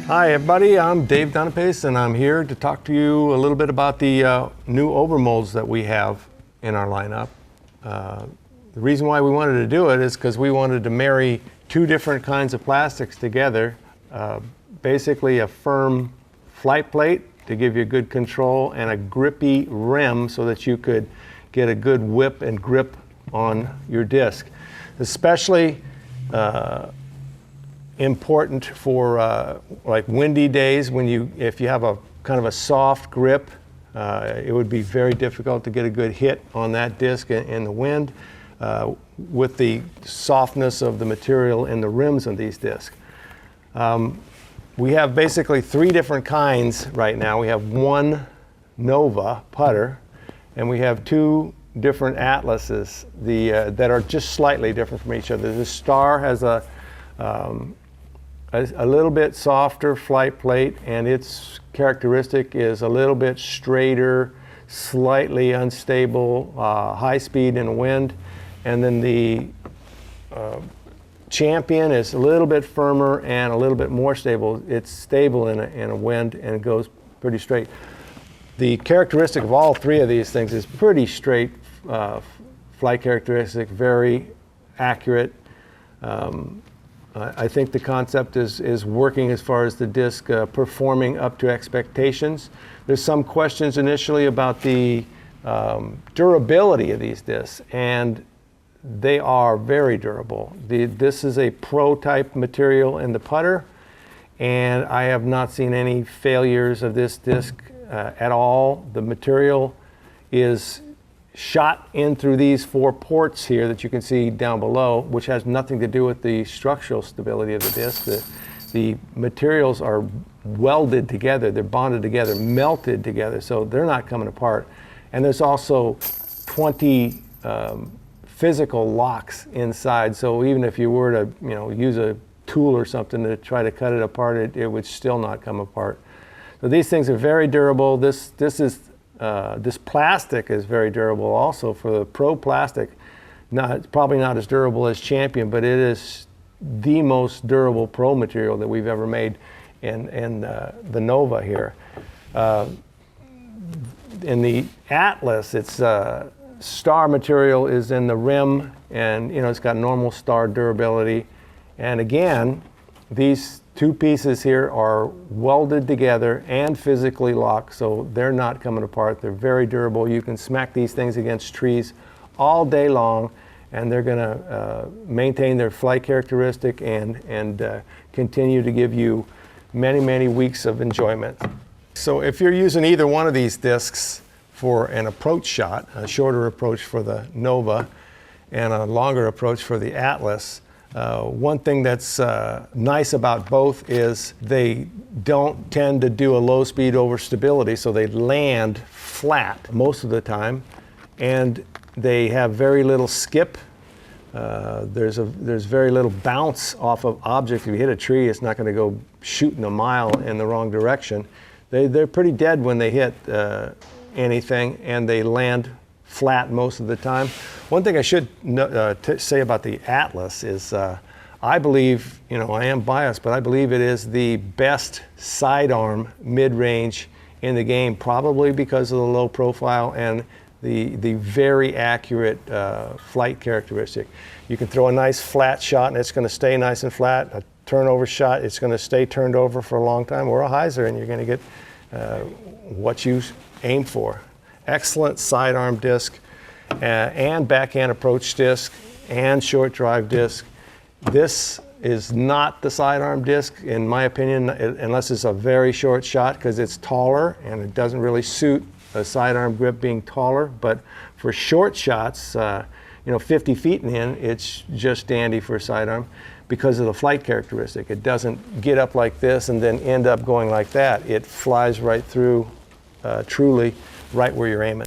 Hi everybody, I'm Dave Donapace and I'm here to talk to you a little bit about the new OverMolds that we have in our lineup. The reason why we wanted to do it is because we wanted to marry two different kinds of plastics together. Basically a firm flight plate to give you good control and a grippy rim so that you could get a good whip and grip on your disc. Especially important for like windy days when if you have a kind of a soft grip, it would be very difficult to get a good hit on that disc in the wind with the softness of the material in the rims of these discs. We have basically three different kinds right now. We have one Innova putter and we have two different Atlases that are just slightly different from each other. The Star has a little bit softer flight plate, and its characteristic is a little bit straighter, slightly unstable, high speed in wind. And then the Champion is a little bit firmer and a little bit more stable. It's stable in a wind and it goes pretty straight. The characteristic of all three of these things is pretty straight flight characteristic, very accurate. I think the concept is working as far as the disc performing up to expectations. There's some questions initially about the durability of these discs, and they are very durable. This is a pro-type material in the putter, and I have not seen any failures of this disc at all. The material is shot in through these four ports here that you can see down below, which has nothing to do with the structural stability of the disc. The materials are welded together, they're bonded together, melted together, so they're not coming apart. And there's also 20 physical locks inside, so even if you were to use a tool or something to try to cut it apart, it would still not come apart. So these things are very durable. This plastic is very durable also for the pro plastic. Probably not as durable as Champion, but it is the most durable pro material that we've ever made in the Nova here. In the Atlas, it's Star material is in the rim, and it's got normal Star durability. And again, these two pieces here are welded together and physically locked, so they're not coming apart. They're very durable. You can smack these things against trees all day long, and they're going to maintain their flight characteristic and continue to give you many, many weeks of enjoyment. So if you're using either one of these discs for an approach shot, a shorter approach for the Nova and a longer approach for the Atlas, one thing that's nice about both is they don't tend to do a low speed overstability, so they land flat most of the time, and they have very little skip. There's very little bounce off of objects. If you hit a tree, it's not going to go shooting a mile in the wrong direction. They're pretty dead when they hit anything, and they land flat most of the time. One thing I should say about the Atlas is I believe, I am biased, but I believe it is the best sidearm mid-range in the game, probably because of the low profile and the very accurate flight characteristic. You can throw a nice flat shot and it's going to stay nice and flat. A turnover shot, it's going to stay turned over for a long time, or a hyzer, and you're going to get what you aim for. Excellent sidearm disc and backhand approach disc and short drive disc. This is not the sidearm disc, in my opinion, unless it's a very short shot, because it's taller and it doesn't really suit a sidearm grip being taller. But for short shots, 50 feet and in, it's just dandy for a sidearm because of the flight characteristic. It doesn't get up like this and then end up going like that. It flies right through, truly right where you're aiming.